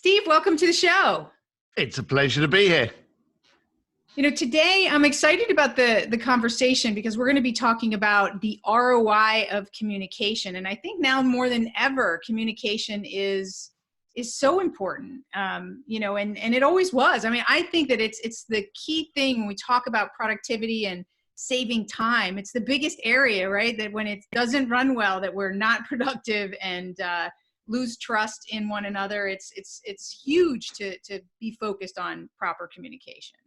Steve, welcome to the show. It's a pleasure to be here. Today I'm excited about the conversation because we're going to be talking about the ROI of communication. And I think now more than ever, communication is so important, and it always was. I mean, I think that it's the key thing when we talk about productivity and saving time. It's the biggest area, right? That when it doesn't run well, that we're not productive and lose trust in one another. It's huge to be focused on proper communication.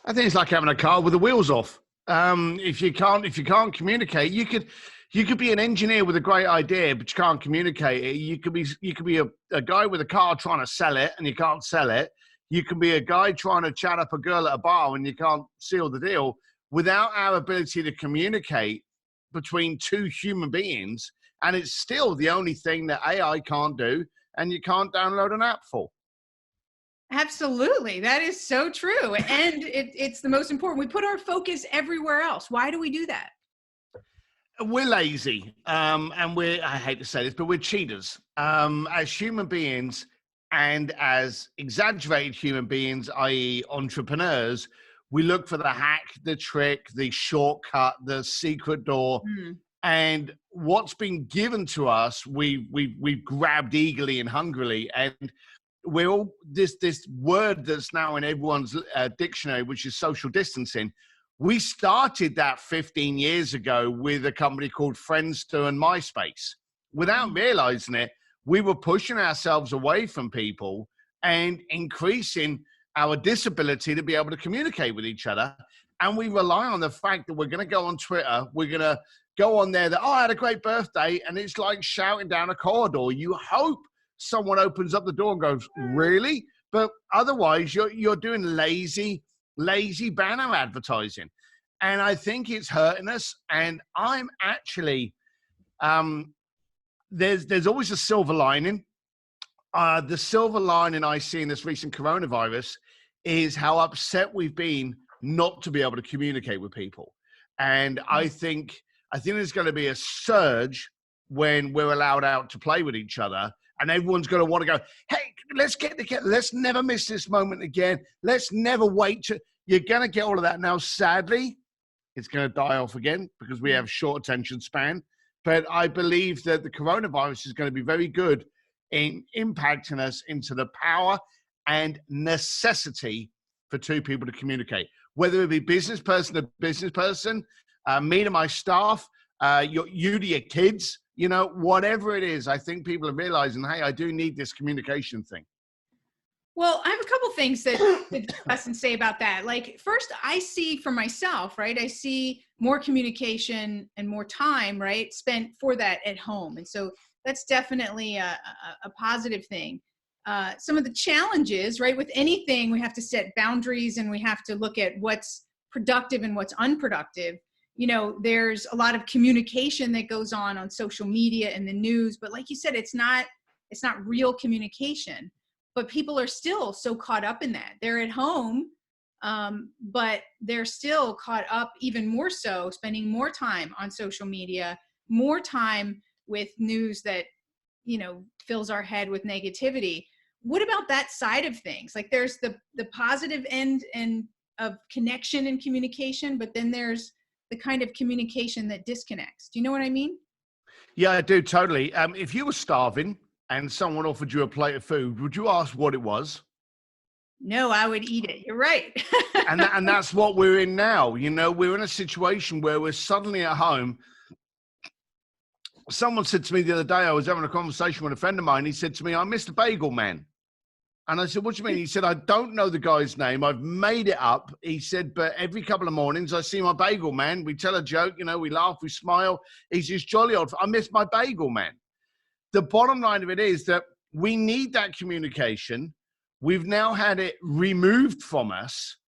I think it's like having a car with the wheels off. If you can't communicate, you could be an engineer with a great idea, but you can't communicate it. You could be a guy with a car trying to sell it and you can't sell it. You can be a guy trying to chat up a girl at a bar and you can't seal the deal. Without our ability to communicate between two human beings, and it's still the only thing that AI can't do and you can't download an app for. Absolutely. That is so true. And it's the most important. We put our focus everywhere else. Why do we do that? We're lazy. And I hate to say this, but we're cheaters. As human beings and as exaggerated human beings, i.e. entrepreneurs, we look for the hack, the trick, the shortcut, the secret door. And what's been given to us, we've grabbed eagerly and hungrily. And we're all this word that's now in everyone's dictionary, which is social distancing. We started that 15 years ago with a company called Friendster and MySpace. Without realizing it, we were pushing ourselves away from people and increasing our disability to be able to communicate with each other. And we rely on the fact that we're going to go on Twitter, we're going to go on there that, I had a great birthday, and it's like shouting down a corridor. You hope someone opens up the door and goes, really? But otherwise, you're doing lazy banner advertising. And I think it's hurting us. And I'm actually, there's always a silver lining. The silver lining I see in this recent coronavirus is how upset we've been not to be able to communicate with people. And I think there's going to be a surge when we're allowed out to play with each other. And everyone's going to want to go, hey, let's get together. Let's never miss this moment again. Let's never wait. You're going to get all of that. Now, sadly, it's going to die off again because we have short attention span. But I believe that the coronavirus is going to be very good in impacting us into the power and necessity for two people to communicate, whether it be business person to business person, me to my staff, you to your kids. Whatever it is, I think people are realizing, hey, I do need this communication thing. Well, I have a couple things to discuss and say about that. Like, first, I see for myself, right? I see more communication and more time, right, spent for that at home. And so that's definitely a positive thing. Some of the challenges, right, with anything, we have to set boundaries and we have to look at what's productive and what's unproductive. There's a lot of communication that goes on social media and the news, but like you said, it's not real communication, but people are still so caught up in that. They're at home, but they're still caught up even more so, spending more time on social media, more time with news that, fills our head with negativity. What about that side of things? Like there's the positive end and of connection and communication, but then there's the kind of communication that disconnects. Do you know what I mean? Yeah, I do, totally. If you were starving and someone offered you a plate of food, would you ask what it was? No, I would eat it. You're right. and that's what we're in now. We're in a situation where we're suddenly at home. Someone said to me the other day, I was having a conversation with a friend of mine. He said to me, I missed the bagel man. And I said, what do you mean? He said, I don't know the guy's name. I've made it up. He said, but every couple of mornings I see my bagel man. We tell a joke, we laugh, we smile. He's this jolly old, I miss my bagel man. The bottom line of it is that we need that communication. We've now had it removed from us.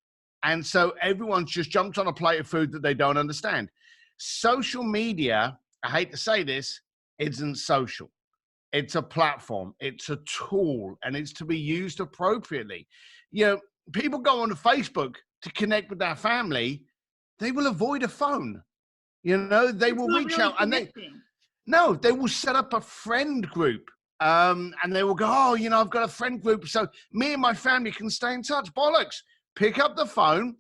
And so everyone's just jumped on a plate of food that they don't understand. Social media, I hate to say this, isn't social. It's a platform, it's a tool, and it's to be used appropriately. People go on Facebook to connect with their family. They will avoid a phone. They will reach out and they will set up a friend group And they will go, oh, I've got a friend group, so me and my family can stay in touch. Bollocks. Pick up the phone,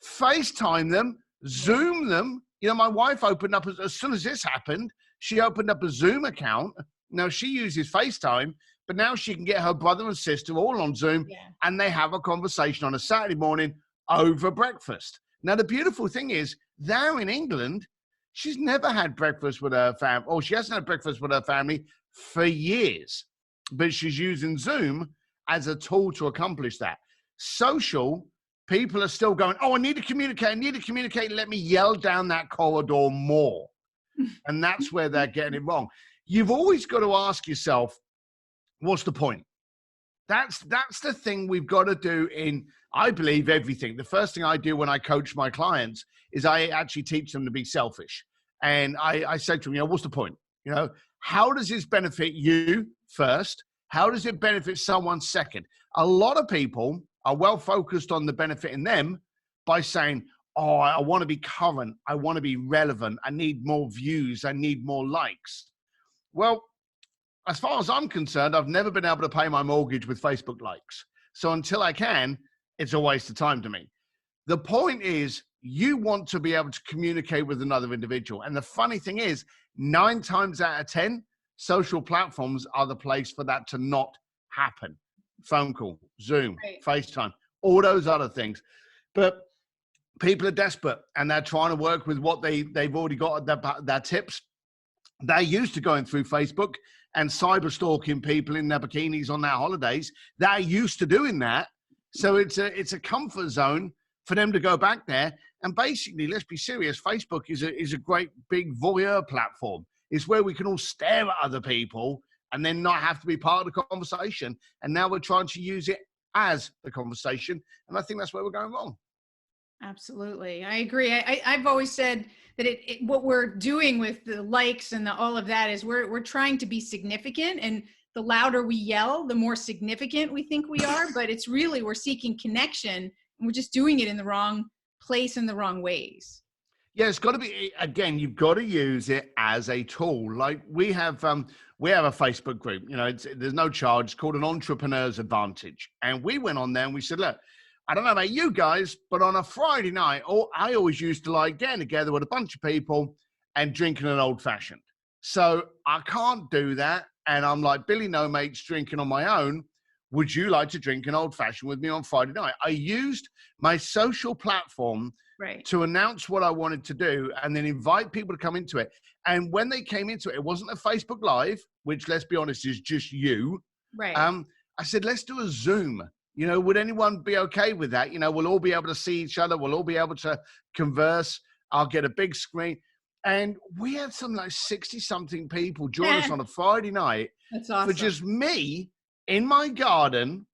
FaceTime them, Zoom them. My wife opened up, as soon as this happened, she opened up a Zoom account. Now she uses FaceTime, but now she can get her brother and sister all on Zoom, and they have a conversation on a Saturday morning over breakfast. Now, the beautiful thing is, there in England, she's never had breakfast with her family, or she hasn't had breakfast with her family for years, but she's using Zoom as a tool to accomplish that. Social, people are still going, oh, I need to communicate, let me yell down that corridor more. And that's where they're getting it wrong. You've always got to ask yourself, what's the point? That's the thing we've got to do in, I believe, everything. The first thing I do when I coach my clients is I actually teach them to be selfish. And I say to them, what's the point? How does this benefit you first? How does it benefit someone second? A lot of people are well focused on the benefit in them by saying, oh, I want to be current. I want to be relevant. I need more views. I need more likes. Well, as far as I'm concerned, I've never been able to pay my mortgage with Facebook likes. So until I can, it's a waste of time to me. The point is, you want to be able to communicate with another individual. And the funny thing is, 9 times out of 10, social platforms are the place for that to not happen. Phone call, Zoom, FaceTime, all those other things. But people are desperate and they're trying to work with what they've already got their tips. They're used to going through Facebook and cyber stalking people in their bikinis on their holidays. They're used to doing that. So it's a comfort zone for them to go back there. And basically, let's be serious, Facebook is a great big voyeur platform. It's where we can all stare at other people and then not have to be part of the conversation. And now we're trying to use it as the conversation. And I think that's where we're going wrong. Absolutely. I agree. I've always said that what we're doing with the likes and all of that is we're trying to be significant, and the louder we yell, the more significant we think we are, but it's really, we're seeking connection and we're just doing it in the wrong place in the wrong ways. Yeah, it's got to be, again, you've got to use it as a tool. Like we have a Facebook group, there's no charge. It's called an Entrepreneur's Advantage. And we went on there and we said, look, I don't know about you guys, but on a Friday night, I always used to like getting together with a bunch of people and drinking an old fashioned. So I can't do that. And I'm like, Billy No Mate's drinking on my own. Would you like to drink an old fashioned with me on Friday night? I used my social platform to announce what I wanted to do and then invite people to come into it. And when they came into it, it wasn't a Facebook Live, which, let's be honest, is just you. Right. I said, let's do a Zoom. Would anyone be okay with that? We'll all be able to see each other. We'll all be able to converse. I'll get a big screen. And we had some like 60-something people join us on a Friday night. That's awesome. For just me in my garden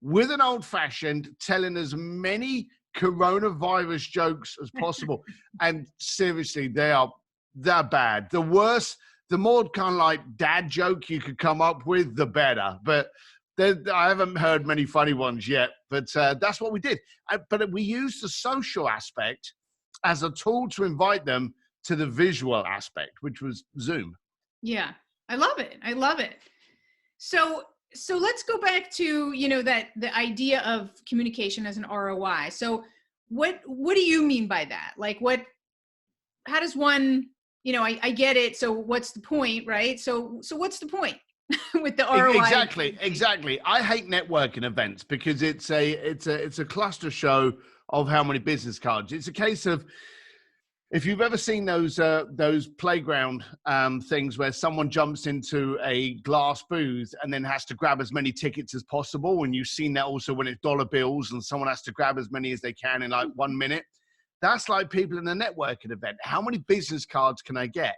with an old fashioned, telling as many coronavirus jokes as possible. And seriously, they're bad. The worse, the more kind of like dad joke you could come up with, the better. But I haven't heard many funny ones yet, but that's what we did. But we used the social aspect as a tool to invite them to the visual aspect, which was Zoom. Yeah, I love it. I love it. So let's go back to, that the idea of communication as an ROI. So what do you mean by that? Like how does one, I get it. So what's the point, right? So what's the point? With the ROI. Exactly. I hate networking events because it's a cluster show of how many business cards. It's a case of, if you've ever seen those playground things where someone jumps into a glass booth and then has to grab as many tickets as possible, and you've seen that also when it's dollar bills and someone has to grab as many as they can in like 1 minute. That's like people in a networking event. How many business cards can I get?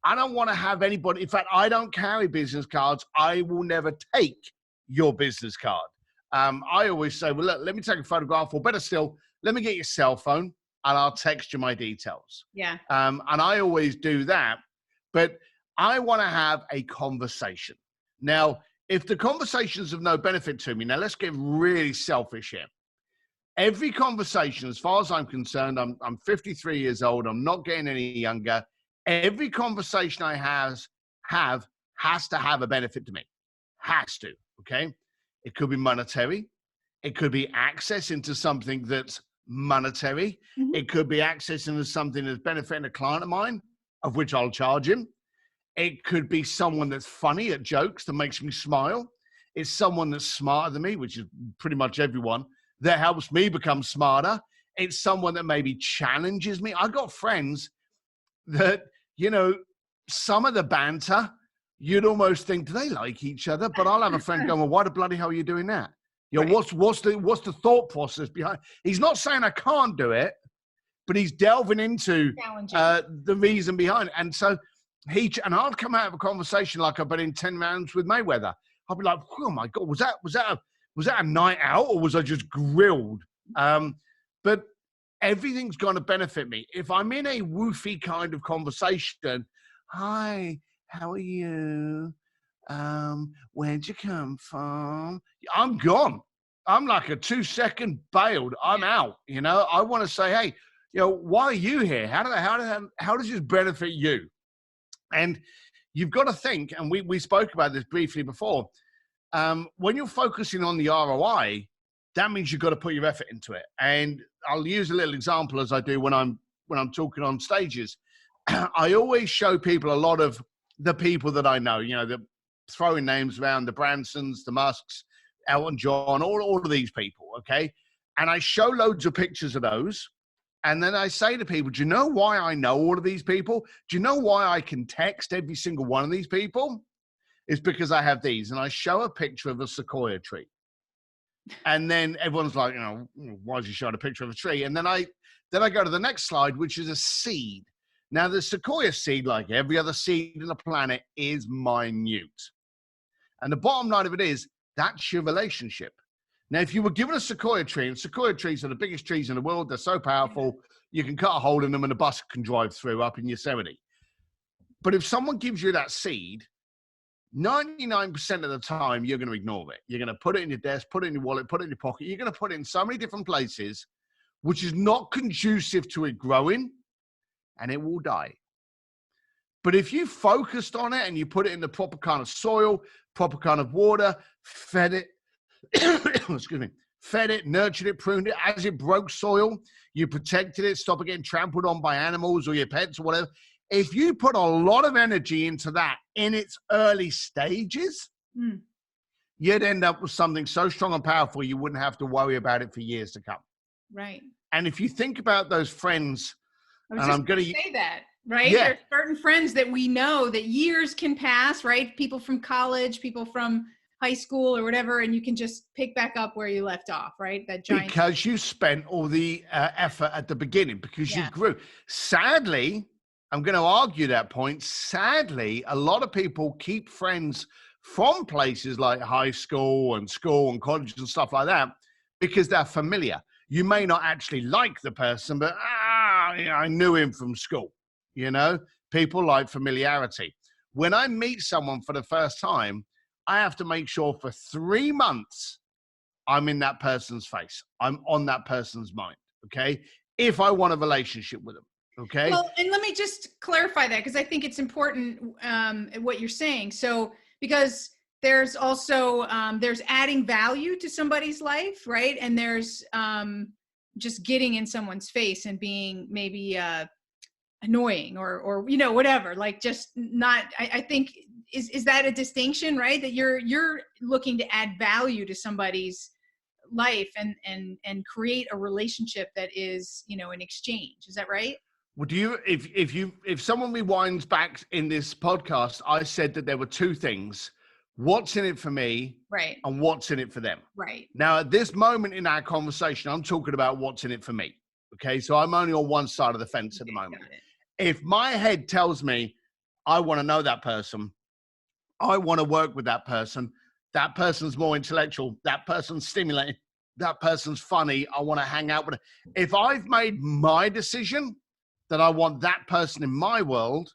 I don't want to have anybody. In fact, I don't carry business cards. I will never take your business card. I always say, well, look, let me take a photograph, or better still, let me get your cell phone and I'll text you my details. Yeah. And I always do that. But I want to have a conversation. Now, if the conversation's of no benefit to me, now let's get really selfish here. Every conversation, as far as I'm concerned, I'm 53 years old. I'm not getting any younger. Every conversation I have has to have a benefit to me. Has to. Okay. It could be monetary. It could be access into something that's monetary. Mhm. It could be access into something that's benefiting a client of mine, of which I'll charge him. It could be someone that's funny at jokes that makes me smile. It's someone that's smarter than me, which is pretty much everyone, that helps me become smarter. It's someone that maybe challenges me. I got friends that, you know, some of the banter, you'd almost think, do they like each other? But I'll have a friend going, well, why the bloody hell are you doing that? You know, Right. what's the thought process behind? He's not saying I can't do it, but he's delving into Challenging. the reason behind it. And so and I'd come out of a conversation like I've been in 10 rounds with Mayweather. I'd be like, oh my God, was that a night out, or was I just grilled? But everything's going to benefit me. If I'm in a woofy kind of conversation, hi, how are you? Where'd you come from? I'm gone. I'm like a 2-second bailed. I'm out. You know, I want to say, hey, you know, why are you here? How does this benefit you? And you've got to think, and we spoke about this briefly before, when you're focusing on the ROI, that means you've got to put your effort into it. And I'll use a little example as I do when I'm talking on stages. I always show people a lot of the people that I know, you know, the throwing names around, the Bransons, the Musks, Elton John, all of these people, okay? And I show loads of pictures of those. And then I say to people, do you know why I know all of these people? Do you know why I can text every single one of these people? It's because I have these. And I show a picture of a sequoia tree. And then everyone's like, you know, why is he showing a picture of a tree? And then I go to the next slide, which is a seed. Now, the sequoia seed, like every other seed on the planet, is minute. And the bottom line of it is, that's your relationship. Now, if you were given a sequoia tree, and sequoia trees are the biggest trees in the world, they're so powerful, you can cut a hole in them and a bus can drive through up in Yosemite. But if someone gives you that seed, 99% of the time, you're going to ignore it. You're going to put it in your desk, put it in your wallet, put it in your pocket. You're going to put it in so many different places, which is not conducive to it growing, and it will die. But if you focused on it and you put it in the proper kind of soil, proper kind of water, fed it, excuse me, fed it, nurtured it, pruned it, as it broke soil, you protected it, stopped it getting trampled on by animals or your pets or whatever. If you put a lot of energy into that in its early stages, you'd end up with something so strong and powerful, you wouldn't have to worry about it for years to come. Right. And if you think about those friends, I was just going to say that, right? Yeah. There's certain friends that we know that years can pass, right? People from college, people from high school or whatever, and you can just pick back up where you left off, right? That giant. Because you spent all the effort at the beginning, because you grew. Sadly, I'm going to argue that point. Sadly, a lot of people keep friends from places like high school and college and stuff like that because they're familiar. You may not actually like the person, but I knew him from school. You know, people like familiarity. When I meet someone for the first time, I have to make sure for 3 months I'm in that person's face. I'm on that person's mind. Okay. If I want a relationship with them. Okay. Well, and let me just clarify that, because I think it's important what you're saying. So, because there's also, there's adding value to somebody's life, right? And there's just getting in someone's face and being maybe annoying or, you know, whatever, like just not, I think, is that a distinction, right? That you're looking to add value to somebody's life and create a relationship that is, you know, an exchange. Is that right? Well, if someone rewinds back in this podcast, I said that there were two things: what's in it for me, right, and what's in it for them. Right. Now, at this moment in our conversation, I'm talking about what's in it for me. Okay, so I'm only on one side of the fence at the moment. If my head tells me I want to know that person, I want to work with that person's more intellectual, that person's stimulating, that person's funny, I want to hang out with it. If I've made my decision that I want that person in my world,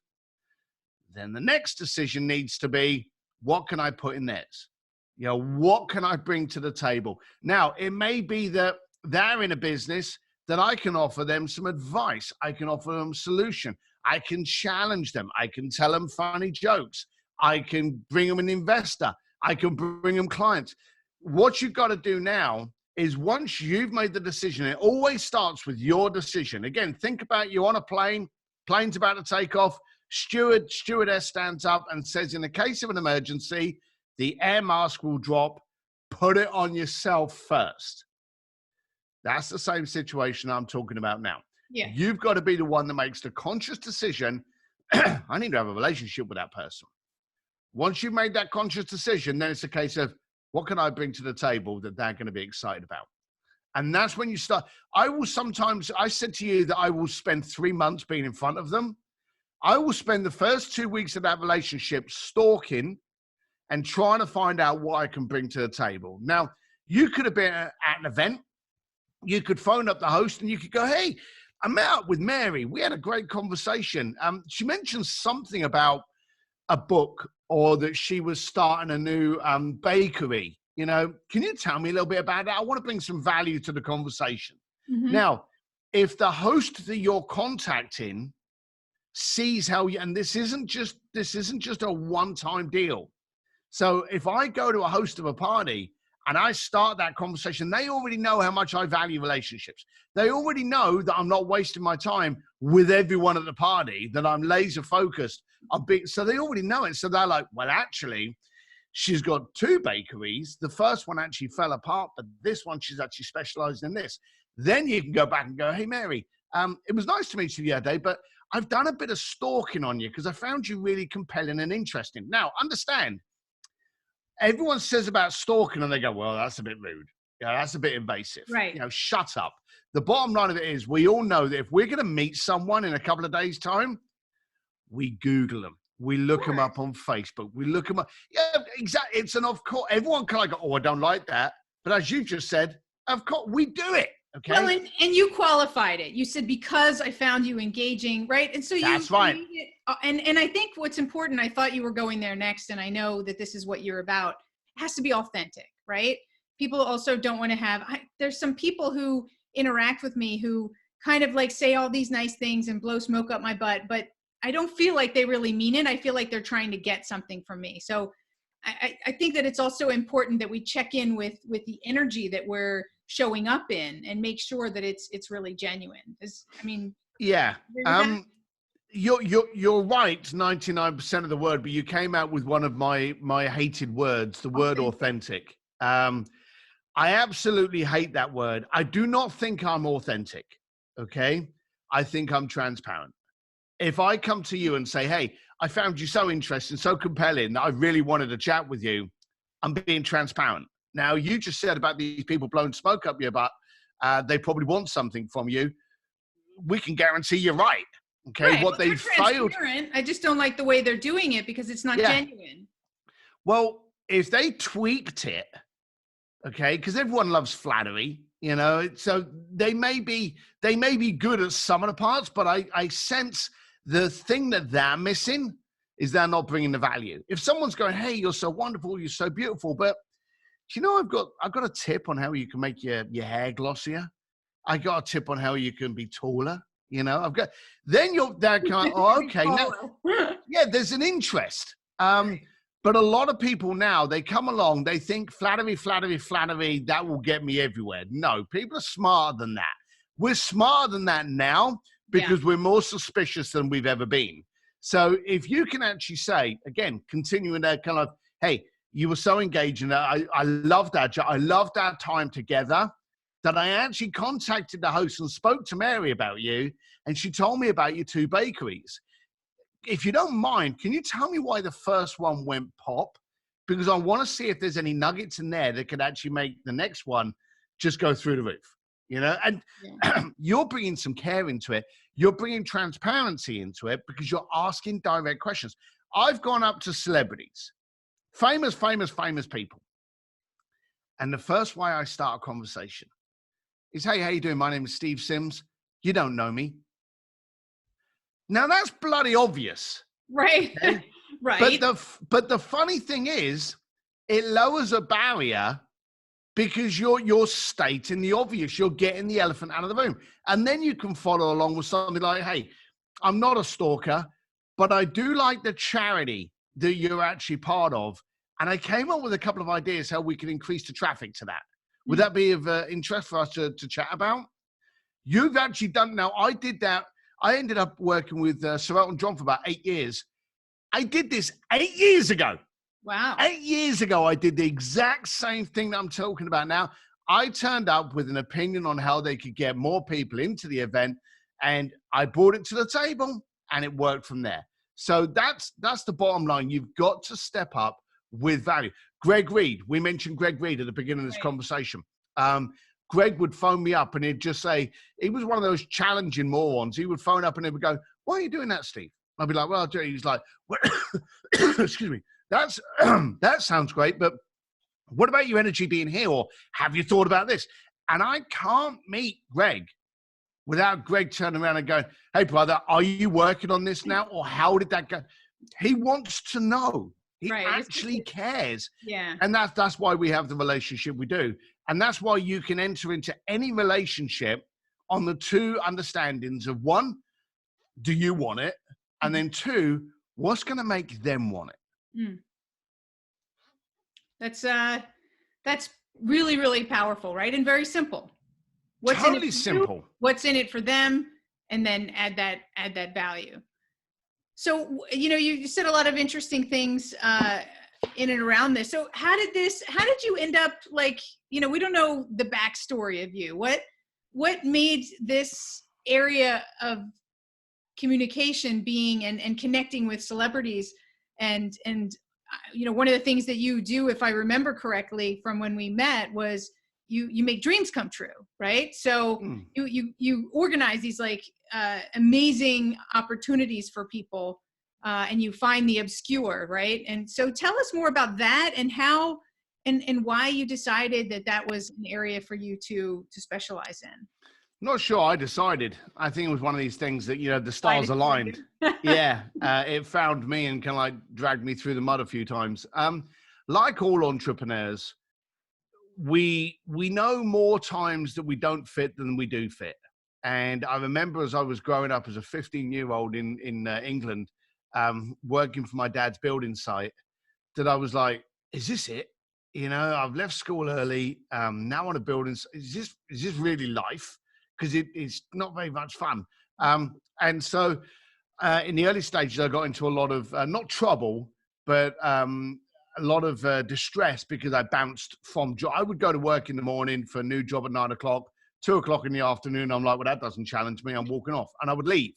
then the next decision needs to be, what can I put in theirs? You know, what can I bring to the table? Now, it may be that they're in a business that I can offer them some advice. I can offer them a solution. I can challenge them. I can tell them funny jokes. I can bring them an investor. I can bring them clients. What you've got to do now is once you've made the decision, it always starts with your decision. Again, think about you on a plane, plane's about to take off, stewardess stands up and says, in the case of an emergency, the air mask will drop, put it on yourself first. That's the same situation I'm talking about now. Yeah. You've got to be the one that makes the conscious decision. I need to have a relationship with that person. Once you've made that conscious decision, then it's a case of what can I bring to the table that they're going to be excited about? And that's when you start. I said to you that I will spend 3 months being in front of them. I will spend the first 2 weeks of that relationship stalking and trying to find out what I can bring to the table. Now, you could have been at an event. You could phone up the host and you could go, hey, I met up with Mary. We had a great conversation. She mentioned something about a book or that she was starting a new bakery. You know, can you tell me a little bit about that? I want to bring some value to the conversation. Mm-hmm. Now, if the host that you're contacting sees how you, and this isn't just a one-time deal. So if I go to a host of a party and I start that conversation, they already know how much I value relationships. They already know that I'm not wasting my time with everyone at the party, that I'm laser focused. So they already know it. So they're like, well, actually, she's got 2 bakeries. The first one actually fell apart, but this one, she's actually specialized in this. Then you can go back and go, hey, Mary, it was nice to meet you the other day, but I've done a bit of stalking on you because I found you really compelling and interesting. Now, understand, everyone says about stalking and they go, well, that's a bit rude. Yeah, that's a bit invasive. Right. You know, shut up. The bottom line of it is we all know that if we're going to meet someone in a couple of days' time, we Google them. We look them up on Facebook. We look them up. Yeah, exactly. It's an of course. Everyone kind of go, oh, I don't like that. But as you just said, of course, we do it. Okay. Well, and you qualified it. You said, because I found you engaging, right? And so that's right. And I think what's important, I thought you were going there next, and I know that this is what you're about. It has to be authentic, right? People also don't want to have, there's some people who interact with me who kind of like say all these nice things and blow smoke up my butt, but I don't feel like they really mean it. I feel like they're trying to get something from me. So I think that it's also important that we check in with the energy that we're showing up in and make sure that it's really genuine. Yeah. You're right 99% of the word, but you came out with one of my hated words, the word authentic. I absolutely hate that word. I do not think I'm authentic. Okay. I think I'm transparent. If I come to you and say, hey, I found you so interesting, so compelling that I really wanted to chat with you, I'm being transparent. Now, you just said about these people blowing smoke up your butt. They probably want something from you. We can guarantee you're right. Okay. Right. What they failed. I just don't like the way they're doing it because it's not genuine. Well, if they tweaked it, okay, because everyone loves flattery, you know, so they may be good at some of the parts, but I sense the thing that they're missing is they're not bringing the value. If someone's going, hey, you're so wonderful, you're so beautiful, but do you know, I've got a tip on how you can make your hair glossier. I got a tip on how you can be taller. You know, then you're that kind. Oh, okay. Now, yeah, there's an interest. But a lot of people now, they come along, they think flattery, that will get me everywhere. No, people are smarter than that. We're smarter than that now because we're more suspicious than we've ever been. So if you can actually say, again, continuing that kind of, hey, you were so engaging. I loved that. I loved our time together, that I actually contacted the host and spoke to Mary about you, and she told me about your 2 bakeries. If you don't mind, can you tell me why the first one went pop? Because I want to see if there's any nuggets in there that could actually make the next one just go through the roof, you know? And you're bringing some care into it. You're bringing transparency into it because you're asking direct questions. I've gone up to celebrities, famous people. And the first way I start a conversation is, hey, how you doing? My name is Steve Sims. You don't know me. Now that's bloody obvious. Right. Okay? Right. But the funny thing is, it lowers a barrier because you're stating the obvious. You're getting the elephant out of the room. And then you can follow along with something like, hey, I'm not a stalker, but I do like the charity that you're actually part of. And I came up with a couple of ideas how we can increase the traffic to that. Would Hmm. that be of interest for us to chat about? You've actually done, now I did that. I ended up working with Sir Elton John for about 8 years. I did this 8 years ago. Wow. 8 years ago, I did the exact same thing that I'm talking about now. I turned up with an opinion on how they could get more people into the event, and I brought it to the table, and it worked from there. So that's the bottom line. You've got to step up with value. Greg Reed, we mentioned Greg Reed at the beginning of this Right. conversation. Greg would phone me up and he'd just say, he was one of those challenging morons. He would phone up and he would go, "Why are you doing that, Steve?" I'd be like, "Well, I'll do it." He's like, well, excuse me. That's that sounds great, but what about your energy being here? Or have you thought about this? And I can't meet Greg without Greg turning around and going, "Hey, brother, are you working on this now? Or how did that go?" He wants to know. He Right. actually cares. Yeah. And that's why we have the relationship we do. And that's why you can enter into any relationship on the two understandings of, one, do you want it? And then two, what's going to make them want it? Mm. That's really, really powerful, right? And very simple. What's in it Totally for simple. you, what's in it for them, and then add that value. So, you said a lot of interesting things in and around this. So how did you end up, like, we don't know the backstory of you. What made this area of communication being and connecting with celebrities and one of the things that you do, if I remember correctly from when we met, was you make dreams come true, right? So you organize these like amazing opportunities for people, and you find the obscure, right? And so tell us more about that and how and why you decided that was an area for you to specialize in. Not sure I decided. I think it was one of these things that, the stars aligned. Yeah, it found me and kind of like dragged me through the mud a few times. Like all entrepreneurs, we know more times that we don't fit than we do fit. And I remember as I was growing up as a 15-year-old in England, working for my dad's building site, that I was like, is this it? I've left school early. Now on a building. Is this really life? Because it's not very much fun. And so in the early stages, I got into a lot of, not trouble, but a lot of distress because I bounced from job. I would go to work in the morning for a new job at 9 o'clock, 2 o'clock in the afternoon. I'm like, well, that doesn't challenge me. I'm walking off. And I would leave.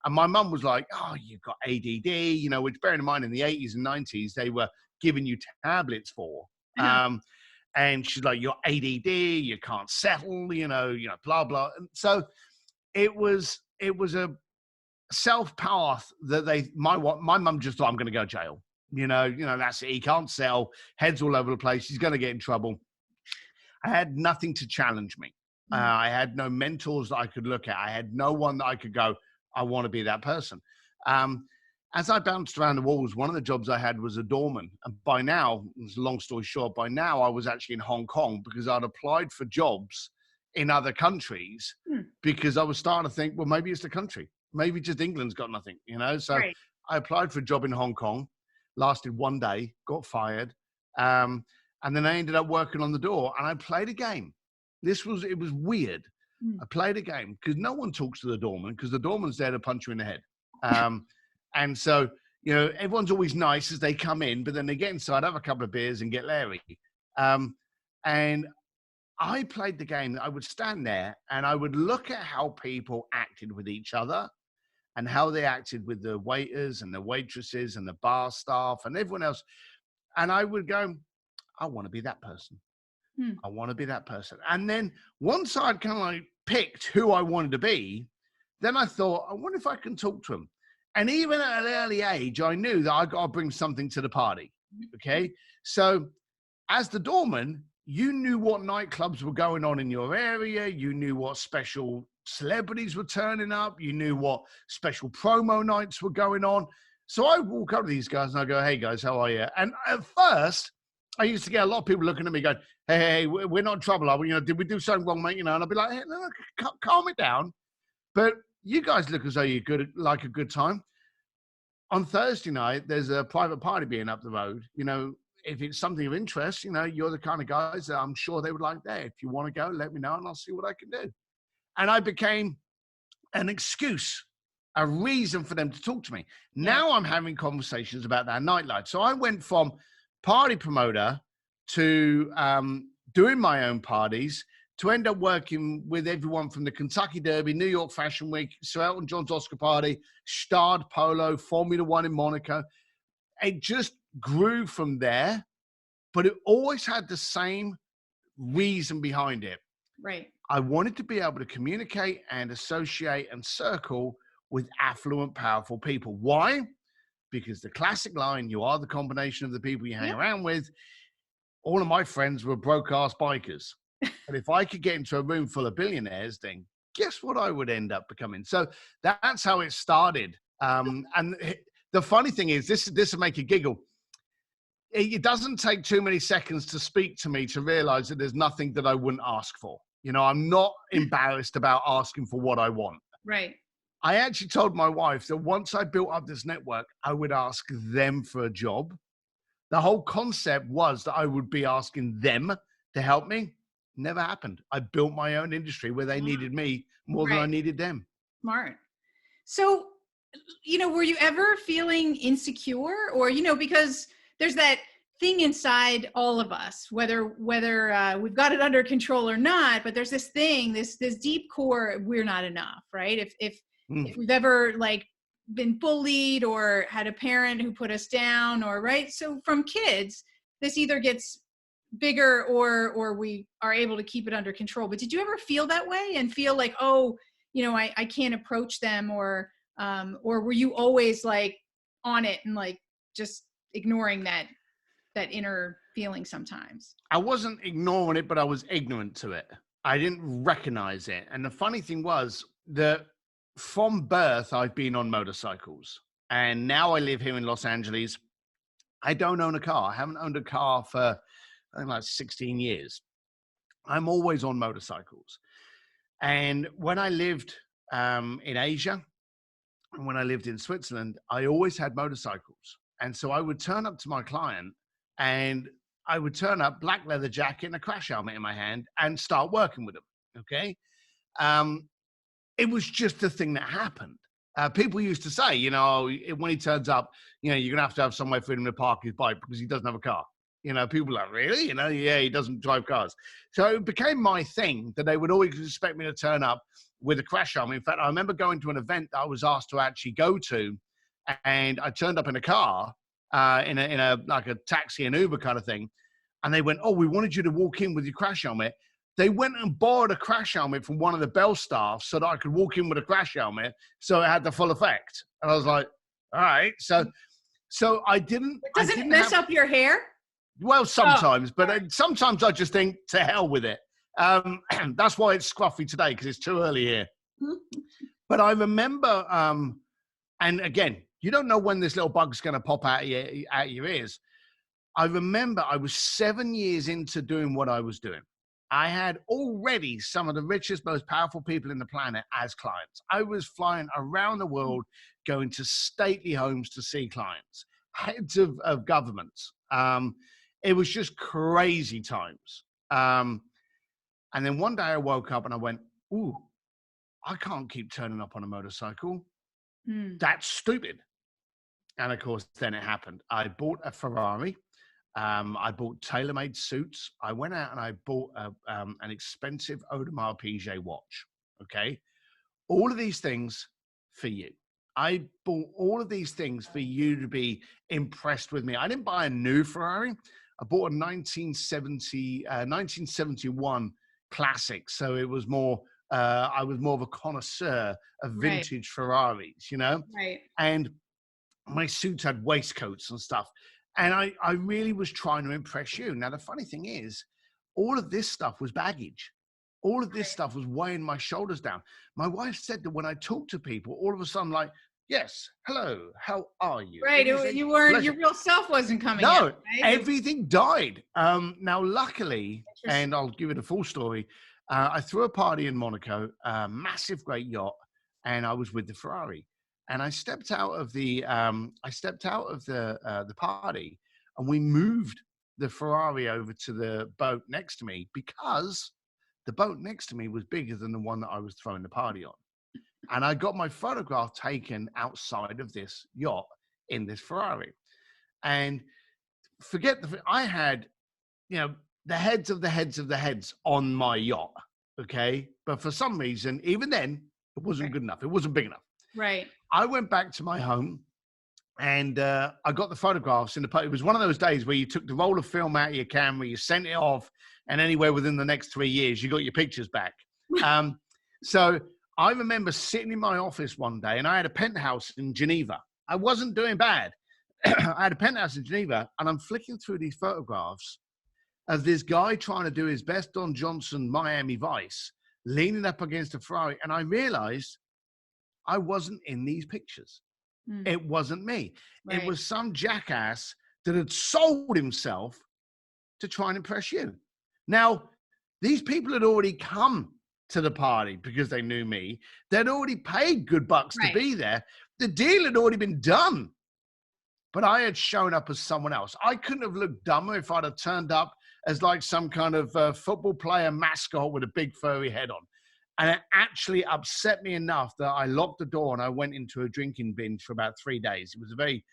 And my mum was like, "Oh, you've got ADD," which, bearing in mind, in the 80s and 90s, they were giving you tablets for. And she's like, "You're ADD, you can't settle, blah, blah." And so it was a self-path that my mum just thought, "I'm going to go to jail." That's it. He can't sell, heads all over the place. He's going to get in trouble. I had nothing to challenge me. I had no mentors that I could look at. I had no one that I could go, "I want to be that person." As I bounced around the walls, one of the jobs I had was a doorman. And by now, long story short, by now I was actually in Hong Kong because I'd applied for jobs in other countries because I was starting to think, well, maybe it's the country. Maybe just England's got nothing, So Right. I applied for a job in Hong Kong, lasted one day, got fired. And then I ended up working on the door and I played a game. It was weird. I played a game because no one talks to the doorman because the doorman's there to punch you in the head. And so, everyone's always nice as they come in, but then they get inside, have a couple of beers and get Larry. And I played the game that I would stand there and I would look at how people acted with each other and how they acted with the waiters and the waitresses and the bar staff and everyone else. And I would go, I want to be that person. I want to be that person. And then once I'd kind of like picked who I wanted to be, then I thought, I wonder if I can talk to them. And even at an early age, I knew that I got to bring something to the party. Okay. So as the doorman, you knew what nightclubs were going on in your area. You knew what special celebrities were turning up. You knew what special promo nights were going on. So I walk up to these guys and I go, "Hey guys, how are you?" And at first, I used to get a lot of people looking at me going, hey, we're not in trouble, are we? Did we do something wrong, mate? And I'd be like, "Hey, no, calm it down. But you guys look as though you're like a good time." On Thursday night, there's a private party being up the road. if it's something of interest, you're the kind of guys that I'm sure they would like there. If you want to go, let me know and I'll see what I can do. And I became an excuse, a reason for them to talk to me. Yeah. Now I'm having conversations about that nightlife. So I went from party promoter to doing my own parties to end up working with everyone from the Kentucky Derby, New York Fashion Week, Sir Elton John's Oscar party, Stade Polo, Formula One in Monaco. It just grew from there, but it always had the same reason behind it. Right. I wanted to be able to communicate and associate and circle with affluent, powerful people. Why? Because the classic line, you are the combination of the people you hang around with. All of my friends were broke-ass bikers. But if I could get into a room full of billionaires, then guess what I would end up becoming? So that's how it started. And the funny thing is, this will make you giggle. It doesn't take too many seconds to speak to me to realize that there's nothing that I wouldn't ask for. I'm not embarrassed about asking for what I want. Right. I actually told my wife that once I built up this network, I would ask them for a job. The whole concept was that I would be asking them to help me. Never happened. I built my own industry where they needed me more than I needed them. Smart. So, were you ever feeling insecure or, because there's that thing inside all of us, whether we've got it under control or not, but there's this thing, this deep core, we're not enough, right? If we've ever been bullied or had a parent who put us down or right. So from kids, this either gets bigger or we are able to keep it under control. But did you ever feel that way and feel like, oh, I can't approach them or were you always on it and just ignoring that inner feeling sometimes? I wasn't ignoring it, but I was ignorant to it. I didn't recognize it. And the funny thing was that from birth, I've been on motorcycles. And now I live here in Los Angeles. I don't own a car. I haven't owned a car for, I think, like 16 years. I'm always on motorcycles. And when I lived in Asia and when I lived in Switzerland, I always had motorcycles. And so I would turn up to my client and I would turn up, black leather jacket and a crash helmet in my hand and start working with them. Okay. It was just the thing that happened. People used to say, when he turns up, you're going to have somewhere for him to park his bike because he doesn't have a car. People are like, really? Yeah, he doesn't drive cars. So it became my thing that they would always expect me to turn up with a crash helmet. In fact, I remember going to an event that I was asked to actually go to, and I turned up in a car, in a like a taxi and Uber kind of thing. And they went, oh, we wanted you to walk in with your crash helmet. They went and borrowed a crash helmet from one of the Bell staff so that I could walk in with a crash helmet. So it had the full effect. And I was like, all right. So I didn't. Doesn't it mess up your hair? Well, sometimes, but sometimes I just think to hell with it. That's why it's scruffy today, because it's too early here. But I remember, and again, you don't know when this little bug's going to pop out of your ears. I remember I was 7 years into doing what I was doing. I had already some of the richest, most powerful people in the planet as clients. I was flying around the world, going to stately homes to see clients, heads of governments. It was just crazy times. And then one day I woke up and I went, ooh, I can't keep turning up on a motorcycle. That's stupid. And of course, then it happened. I bought a Ferrari. I bought tailor-made suits. I went out and I bought an expensive Audemars Piguet watch. Okay. All of these things for you. I bought all of these things for you to be impressed with me. I didn't buy a new Ferrari. I bought a 1971 classic. So it was more, I was more of a connoisseur of vintage Ferraris, Right. And my suits had waistcoats and stuff. And I really was trying to impress you. Now, the funny thing is, all of this stuff was baggage. All of this stuff was weighing my shoulders down. My wife said that when I talk to people, all of a sudden, like, yes, hello, how are you? Right. You weren't, pleasure. Your real self wasn't coming out. No, right? Everything died. Now, luckily, and I'll give it a full story, I threw a party in Monaco, a massive, great yacht, and I was with the Ferrari. And I stepped out of the party, and we moved the Ferrari over to the boat next to me because the boat next to me was bigger than the one that I was throwing the party on. And I got my photograph taken outside of this yacht in this Ferrari. And I had, the heads of the heads of the heads on my yacht. Okay. But for some reason, even then, it wasn't good enough. It wasn't big enough. Right. I went back to my home and I got the photographs in the. It was one of those days where you took the roll of film out of your camera, you sent it off, and anywhere within the next 3 years, you got your pictures back. So I remember sitting in my office one day, and I had a penthouse in Geneva. I wasn't doing bad. I had a penthouse in Geneva, and I'm flicking through these photographs of this guy trying to do his best Don Johnson Miami Vice, leaning up against a Ferrari, and I realized I wasn't in these pictures. It wasn't me. Right. It was some jackass that had sold himself to try and impress you. Now, these people had already come to the party because they knew me. They'd already paid good bucks to be there. The deal had already been done. But I had shown up as someone else. I couldn't have looked dumber if I'd have turned up as like some kind of football player mascot with a big furry head on. And it actually upset me enough that I locked the door and I went into a drinking binge for about 3 days. It was a very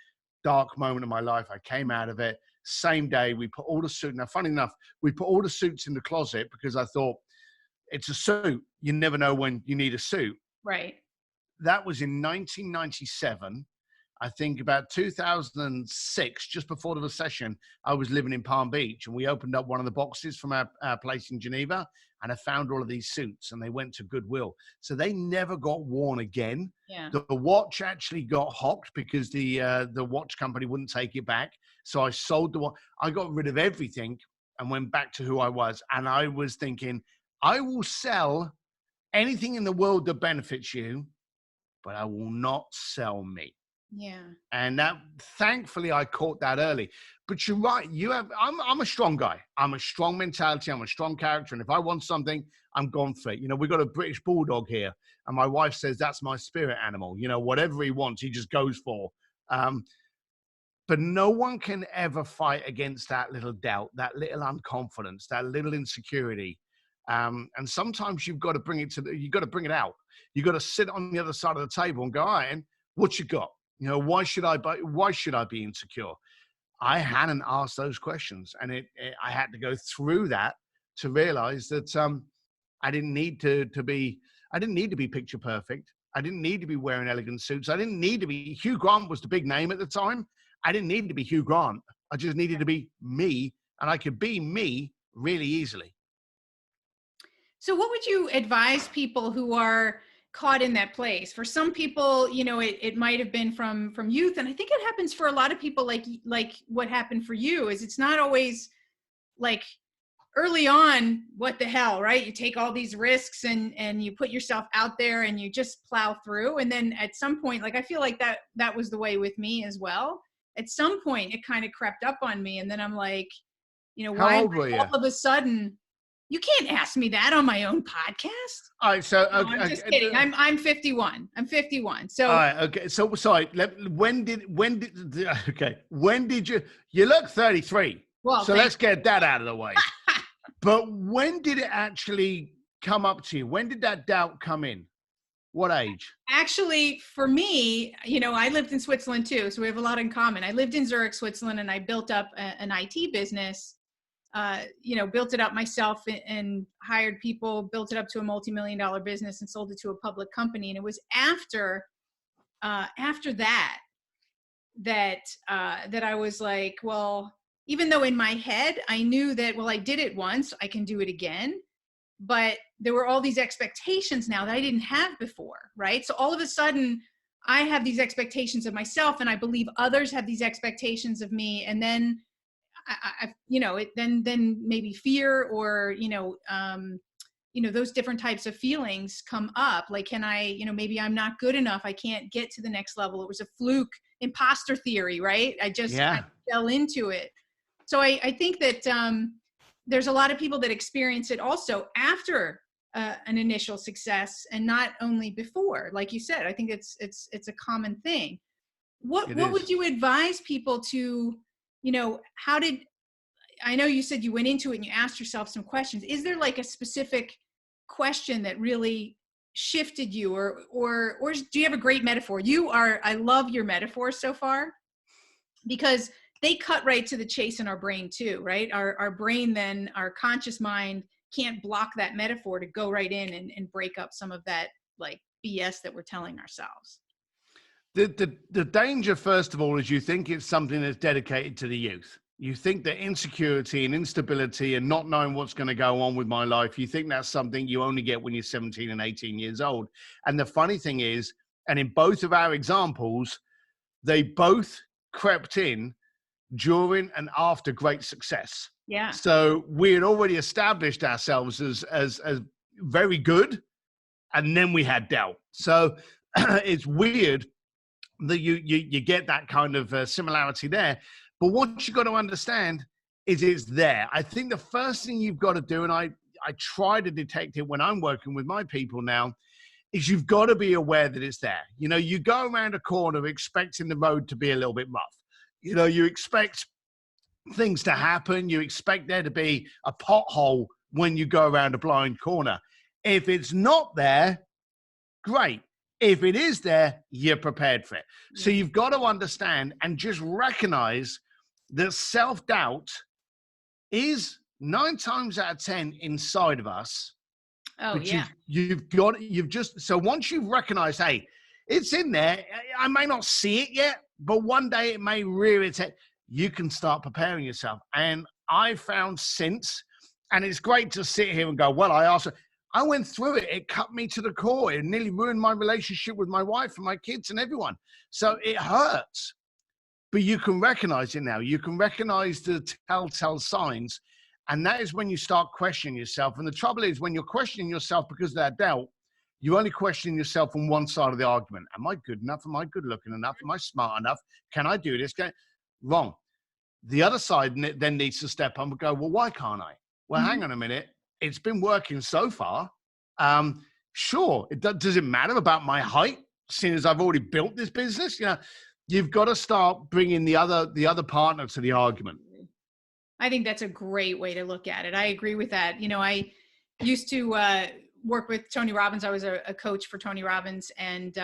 dark moment of my life. I came out of it. Same day, we put all the suits. Now, funny enough, we put all the suits in the closet because I thought, it's a suit. You never know when you need a suit. Right. That was in 1997. I think about 2006, just before the recession, I was living in Palm Beach and we opened up one of the boxes from our place in Geneva and I found all of these suits and they went to Goodwill. So they never got worn again. Yeah. The watch actually got hocked because the watch company wouldn't take it back. So I sold the watch. I got rid of everything and went back to who I was. And I was thinking, I will sell anything in the world that benefits you, but I will not sell me. Yeah. And that, thankfully, I caught that early. But you're right. I'm a strong guy. I'm a strong mentality. I'm a strong character. And if I want something, I'm gone for it. We've got a British bulldog here. And my wife says that's my spirit animal. Whatever he wants, he just goes for. But no one can ever fight against that little doubt, that little unconfidence, that little insecurity. And sometimes you've got to bring it out. You've got to sit on the other side of the table and go, all right, and what you got? Why should I be insecure? I hadn't asked those questions, and I had to go through that to realize that I didn't need to be picture perfect. I didn't need to be wearing elegant suits. I didn't need to be. Hugh Grant was the big name at the time. I didn't need to be Hugh Grant. I just needed to be me, and I could be me really easily. So what would you advise people who are caught in that place? For some people, it might have been from youth. And I think it happens for a lot of people, like what happened for you is it's not always like early on, what the hell, right? You take all these risks and you put yourself out there and you just plow through. And then at some point, I feel like that was the way with me as well. At some point it kind of crept up on me. And then I'm like, why all of a sudden, you can't ask me that on my own podcast. All right, so no, I'm just kidding. I'm 51. I'm 51. So all right, okay. So sorry. When did you look 33? Well, so let's get that out of the way. But when did it actually come up to you? When did that doubt come in? What age? Actually, for me, I lived in Switzerland too, so we have a lot in common. I lived in Zurich, Switzerland, and I built up an IT business. Built it up myself and hired people, built it up to a multi-million-dollar business and sold it to a public company. And it was after that I was like, well, even though in my head, I knew that, well, I did it once, I can do it again. But there were all these expectations now that I didn't have before, right? So all of a sudden I have these expectations of myself and I believe others have these expectations of me. And then then maybe fear or, those different types of feelings come up. Like, can I, maybe I'm not good enough. I can't get to the next level. It was a fluke, imposter theory, right? I fell into it. So I think that there's a lot of people that experience it also after an initial success and not only before. Like you said, I think it's a common thing. What would you advise people to, I know you said you went into it and you asked yourself some questions. Is there like a specific question that really shifted you, or do you have a great metaphor? I love your metaphors so far, because they cut right to the chase in our brain too, right? Our brain, then our conscious mind can't block that metaphor to go right in and break up some of that like BS that we're telling ourselves. The danger, first of all, is you think it's something that's dedicated to the youth. You think that insecurity and instability and not knowing what's going to go on with my life, you think that's something you only get when you're 17 and 18 years old. And the funny thing is, and in both of our examples, they both crept in during and after great success. Yeah. So we had already established ourselves as very good, and then we had doubt. So it's weird that you get that kind of similarity there. But what you got to understand is it's there. I think the first thing you've got to do, and I try to detect it when I'm working with my people now, is you've got to be aware that it's there. You know, you go around a corner expecting the road to be a little bit rough. You know, you expect things to happen. You expect there to be a pothole when you go around a blind corner. If it's not there, great. If it is there, you're prepared for it. Yeah. So you've got to understand and just recognize that self-doubt is 9 times out of 10 inside of us. Oh, but yeah. So once you've recognized, hey, it's in there. I may not see it yet, but one day it may rear its head. You can start preparing yourself. And I found since, and it's great to sit here and go, well, I went through it. It cut me to the core. It nearly ruined my relationship with my wife and my kids and everyone. So it hurts. But you can recognize it now. You can recognize the telltale signs. And that is when you start questioning yourself. And the trouble is, when you're questioning yourself because of that doubt, you're only questioning yourself on one side of the argument. Am I good enough? Am I good looking enough? Am I smart enough? Can I do this? Wrong. The other side then needs to step up and go, well, why can't I? Well, hang on a minute. It's been working so far. Sure. Does it matter about my height, seeing as I've already built this business? You know, you've got to start bringing the other partner to the argument. I think that's a great way to look at it. I agree with that. You know, I used to work with Tony Robbins. I was a coach for Tony Robbins. And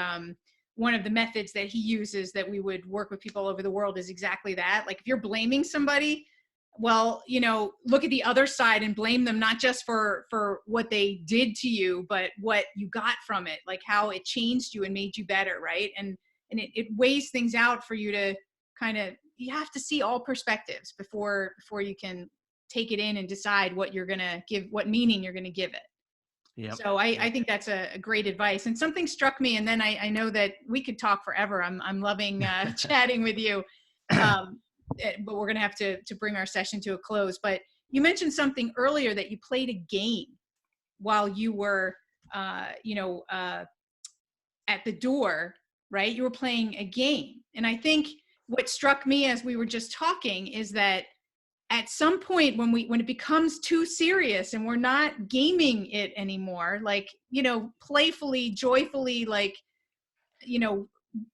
one of the methods that he uses that we would work with people all over the world is exactly that. Like if you're blaming somebody, well, you know, look at the other side and blame them, not just for what they did to you, but what you got from it, like how it changed you and made you better. Right. And it weighs things out for you to kind of, you have to see all perspectives before you can take it in and decide what you're going to give, what meaning you're going to give it. Yep. So I think that's a great advice. And something struck me, and then I know that we could talk forever. I'm loving chatting with you. But we're going to have to bring our session to a close. But you mentioned something earlier that you played a game while you were, at the door, right? You were playing a game. And I think what struck me as we were just talking is that at some point when it becomes too serious and we're not gaming it anymore, like, you know, playfully, joyfully, like, you know,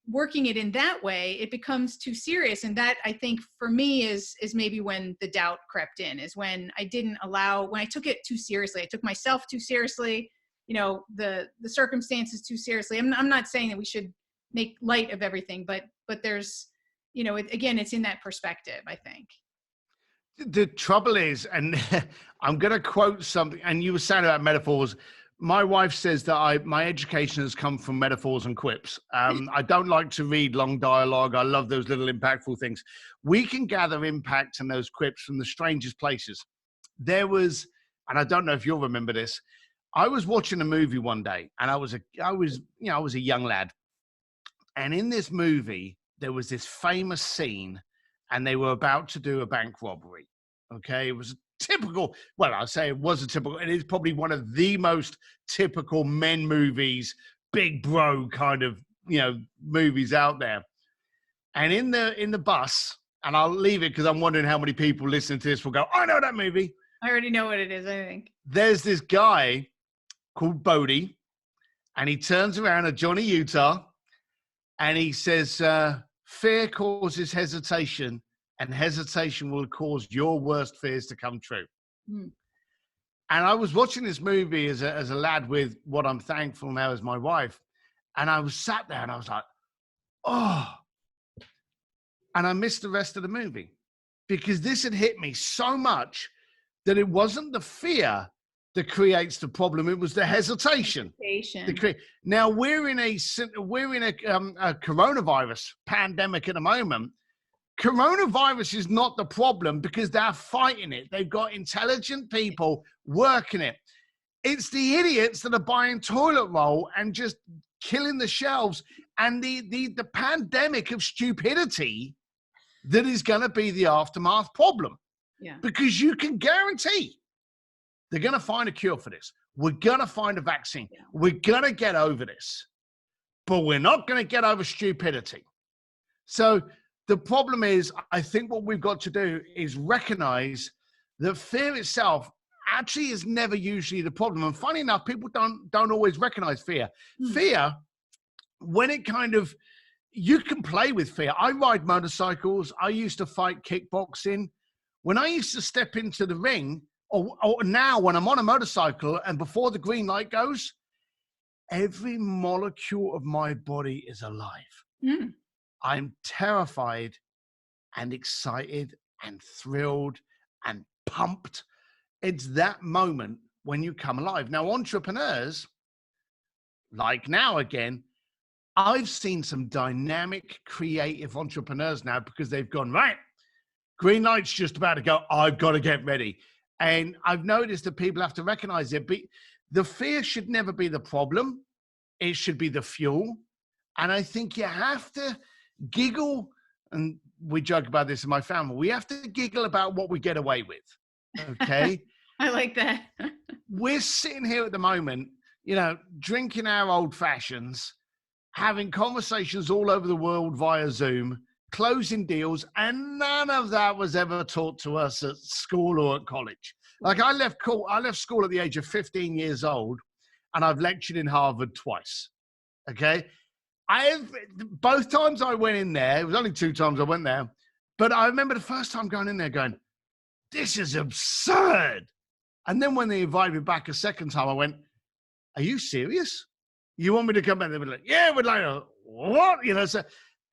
working it in that way, it becomes too serious. And that, I think, for me is maybe when the doubt crept in, is when I took it too seriously. I took myself too seriously, you know, the circumstances too seriously. I'm not saying that we should make light of everything, but there's, you know, it's in that perspective, I think. The trouble is, and I'm going to quote something, and you were saying about metaphors. My wife says that my education has come from metaphors and quips. I don't like to read long dialogue. I love those little impactful things. We can gather impact and those quips from the strangest places. There was, and I don't know if you'll remember this, I was watching a movie one day, and I was a young lad. And in this movie, there was this famous scene, and they were about to do a bank robbery. Okay, it was typical. Well, I'll say it was a typical. It is probably one of the most typical men movies, big bro kind of, you know, movies out there. And in the bus, and I'll leave it because I'm wondering how many people listening to this will go, I know that movie. I already know what it is, I think. There's this guy called Bodie, and he turns around at Johnny Utah, and he says, fear causes hesitation, and hesitation will cause your worst fears to come true. Mm. And I was watching this movie as a lad with what I'm thankful now as my wife. And I was sat there and I was like, oh, and I missed the rest of the movie because this had hit me so much that it wasn't the fear that creates the problem. It was the hesitation. Now we're in a coronavirus pandemic at the moment. Coronavirus is not the problem because they're fighting it. They've got intelligent people working it. It's the idiots that are buying toilet roll and just killing the shelves, and the pandemic of stupidity that is going to be the aftermath problem. Yeah. Because you can guarantee they're going to find a cure for this. We're going to find a vaccine. Yeah. We're going to get over this. But we're not going to get over stupidity. So the problem is, I think what we've got to do is recognize that fear itself actually is never usually the problem. And funny enough, people don't always recognize fear. Fear, when it kind of, you can play with fear. I ride motorcycles. I used to fight kickboxing. When I used to step into the ring, or now when I'm on a motorcycle and before the green light goes, every molecule of my body is alive. Mm. I'm terrified and excited and thrilled and pumped. It's that moment when you come alive. Now, entrepreneurs, like now again, I've seen some dynamic, creative entrepreneurs now because they've gone, right, green light's just about to go. I've got to get ready. And I've noticed that people have to recognize it. But the fear should never be the problem. It should be the fuel. And I think you have to giggle, and we joke about this in my family. We have to giggle about what we get away with. Okay? I like that. We're sitting here at the moment, drinking our old fashions, having conversations all over the world via Zoom, closing deals, and none of that was ever taught to us at school or at college. Like I left school at the age of 15 years old, and I've lectured in Harvard twice. Okay? Both times I went in there, it was only 2 times I went there, but I remember the first time going in there going, this is absurd. And then when they invited me back a second time, I went, are you serious? You want me to come back? They were like, yeah, we'd like to, what? So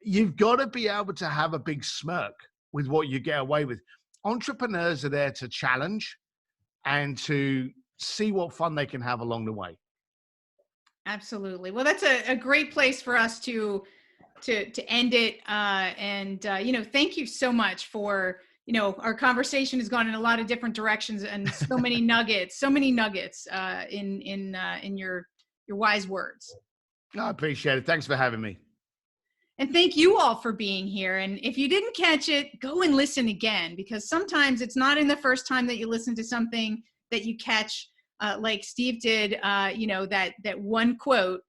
you've got to be able to have a big smirk with what you get away with. Entrepreneurs are there to challenge and to see what fun they can have along the way. Absolutely. Well, that's a great place for us to end it. Thank you so much for, our conversation has gone in a lot of different directions and so many nuggets in your wise words. I appreciate it. Thanks for having me. And thank you all for being here. And if you didn't catch it, go and listen again, because sometimes it's not in the first time that you listen to something that you catch, like Steve did, that one quote.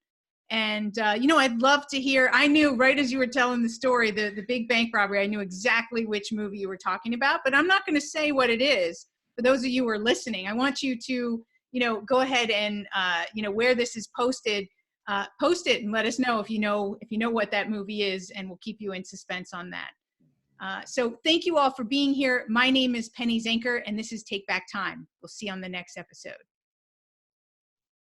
And, I'd love to hear, I knew right as you were telling the story, the big bank robbery, I knew exactly which movie you were talking about, but I'm not going to say what it is. For those of you who are listening, I want you to, go ahead and, where this is posted, post it and let us know if you know what that movie is, and we'll keep you in suspense on that. So thank you all for being here. My name is Penny Zenker, and this is Take Back Time. We'll see you on the next episode.